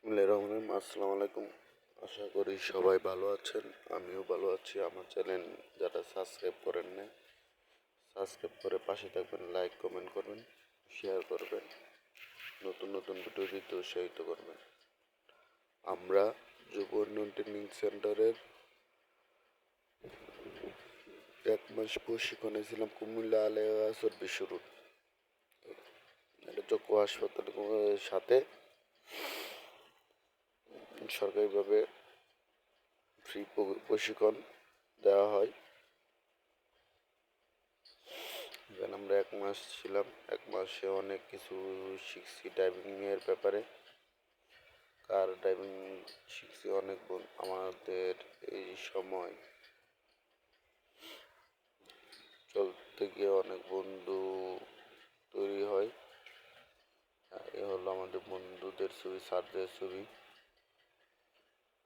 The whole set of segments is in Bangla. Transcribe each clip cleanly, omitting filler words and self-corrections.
আসসালামু আলাইকুম। আশা করি সবাই ভালো আছেন। আমিও ভালো আছি। আমার চ্যানেল যারা সাবস্ক্রাইব করেন নাই, সাবস্ক্রাইব করে পাশে থাকবেন, লাইক কমেন্ট করবেন, শেয়ার করবেন, নতুন নতুন ভিডিও দিতে উৎসাহিত করবেন। আমরা যুব উন্নয়ন ট্রেনিং সেন্টারের 1 মাস প্রশিক্ষণে ছিলাম কুমিল্লা আলেয়া সার্ভিস শুরু। এটা চক্ষু হাসপাতালের সাথে সরকারিভাবে ফ্রি প্রশিক্ষণ দেওয়া হয়। এখানে আমরা 1 মাস ছিলাম। 1 মাসে অনেক কিছু শিখছি ড্রাইভিংয়ের ব্যাপারে। কার ড্রাইভিং শিখছি অনেক আমাদের এই সময় চলতে গিয়ে অনেক বন্ধু তৈরি হয়। এ হলো আমাদের বন্ধুদের ছবি, স্যারদের ছবি।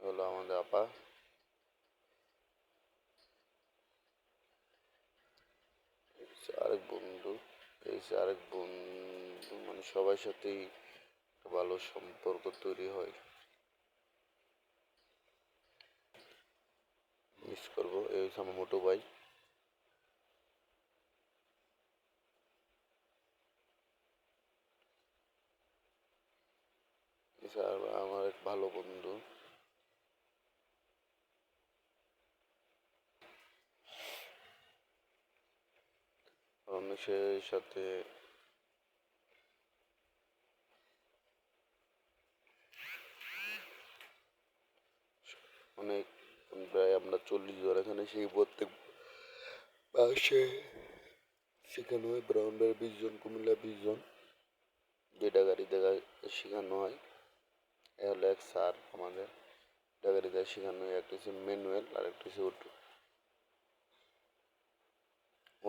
হলো আমাদের আপা। আরেক বন্ধু, আরেক বন্ধু, মানে সবার সাথেই ভালো সম্পর্ক তৈরি হয়। মিস করবো। এই হচ্ছে আমার মোটো ভাই। স্যার আমার এক ভালো বন্ধু। রমেশের সাথে অনেক, প্রায় আমরা 40 জন এখানে সেই প্রত্যেক মাসে শেখানো হয়। ব্রাহ্মণবাড়িয়া 20 জন, কুমিল্লা 20 জন, 2টা গাড়িতে শেখানো হয়। এ হলো এক স্যার আমাদের, 2টা গাড়িতে শেখানো হয়। একটা হচ্ছে ম্যানুয়াল আর একটা হচ্ছে অটো।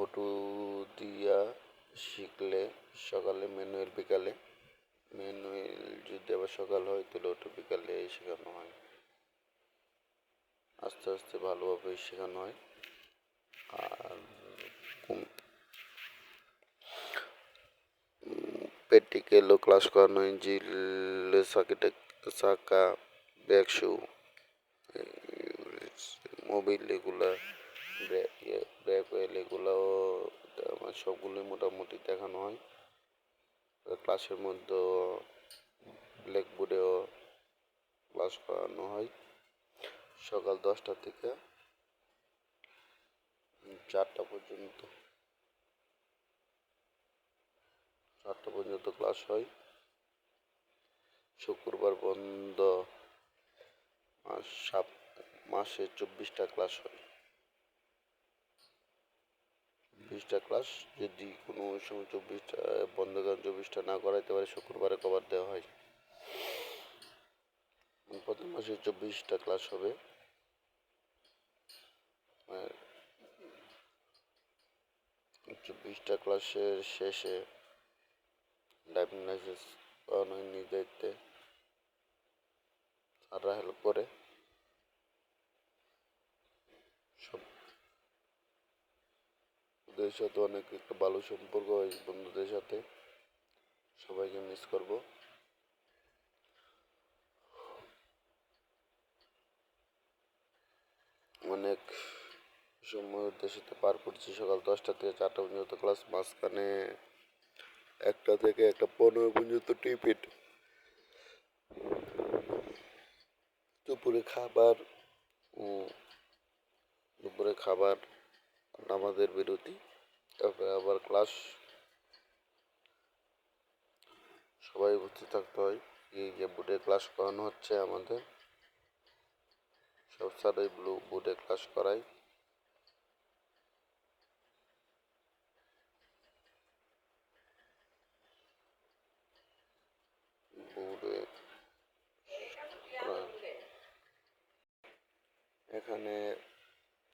অটো দিয়া শিখলে সকালে ম্যানুয়াল, বিকালে ম্যানুয়াল। যদি আবার সকাল হয় তাহলে অটো বিকালে শেখানো হয়। আস্তে আস্তে ভালোভাবে শেখানো হয়। আর প্র্যাকটিক্যালও ক্লাস করানো হয়। ইঞ্জিল, চাকা, ব্রেক শু, মোবিল, এগুলা ব্রেক ওয়েল, এগুলাও আমার সবগুলোই মোটামুটি দেখানো হয়। ক্লাসের মধ্যে ব্ল্যাকবোর্ডেও ক্লাস করানো হয়। সকাল 10টা থেকে 4টা পর্যন্ত, 4টা পর্যন্ত ক্লাস হয়। শুক্রবার বন্ধ। মাসে 24টা ক্লাস হয়। 20টা ক্লাস, যদি কোনো সময় 24টা বন্ধ করেন, 24টা না করাইতে পারে, শুক্রবারে কভার দেওয়া হয়। প্রতি মাসে 24টা ক্লাস হবে। 24টা ক্লাসের শেষে ড্রাইভিং লাইসেন্স পাওয়ানো হয় নিজ দায়িত্বে। স্যাররা হেল্প করে। সব বন্ধুদের সাথে অনেক একটা ভালো সম্পর্ক হয়। বন্ধুদের সাথে সবাইকে মিস করব। অনেক সময় ওদের সাথে পার করছি। সকাল 10টা থেকে 4টা পর্যন্ত ক্লাস, মাঝখানে 1টা থেকে 1:15 পর্যন্ত টিফিন, দুপুরে খাবার, নামাজের বিরতি, তারপরে আবার ক্লাস। সবাই উপস্থিত থাকতে হয়। এই যে বোর্ডে ক্লাস করানো হচ্ছে আমাদের, সব স্যারই বোর্ডে ক্লাস করায়। বোর্ডে এখানে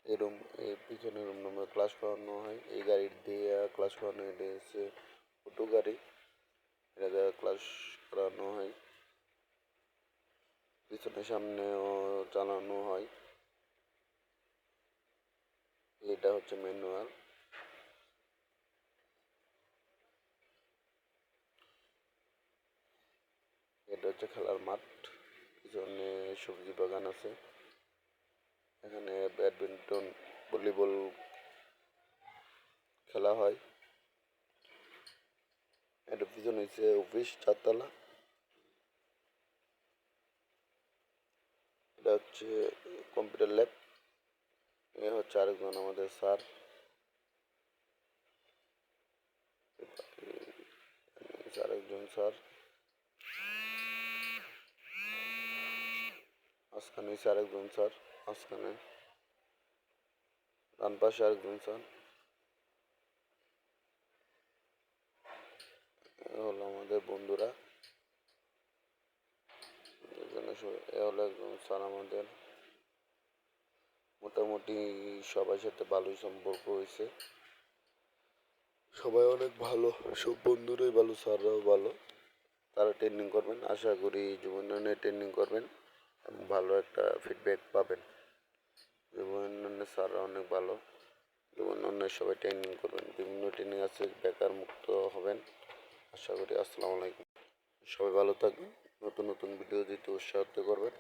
এরম এই পিছনে রুম নম্বর ক্লাস করানো হয়। এই গাড়ি দিয়ে ক্লাস করানো হয়। এটা হচ্ছে অটো গাড়ি, এটা দিয়ে ক্লাস করানো হয়। পিছনে সামনেও চালানো হয়। এটা হচ্ছে ম্যানুয়াল। এটা হচ্ছে খেলার মাঠ। পিছনে সবজি বাগান আছে। এখানে ব্যাডমিন্টন, ভলিবল খেলা হয়। এটা পিছনে হচ্ছে অফিস 4 তলা। এটা হচ্ছে কম্পিউটার ল্যাব। এ হচ্ছে আরেকজন আমাদের স্যার। আরেকজন স্যার মাঝখানে হচ্ছে আরেকজন স্যার। মাঝখানে ডান পাশে আরেকজন স্যার। এ হলো আমাদের বন্ধুরা। এ হলো একজন স্যার আমাদের। মোটামুটি সবার সাথে ভালোই সম্পর্ক হয়েছে। সবাই অনেক ভালো, সব বন্ধুরাই ভালো, স্যাররাও ভালো। তারা ট্রেনিং করবেন, আশা করি যুব উন্নয়নে ট্রেনিং করবেন এবং ভালো একটা ফিডব্যাক পাবেন। যুব উন্নয়নের স্যাররা অনেক ভালো। যুব উন্নয়নের সবাই ট্রেনিং করবেন, বিভিন্ন ট্রেনিং আছে, বেকার মুক্ত হবেন আশা করি। আসসালামু আলাইকুম। সবাই ভালো থাকবেন, নতুন নতুন ভিডিও দিতে উৎসাহিত করবেন।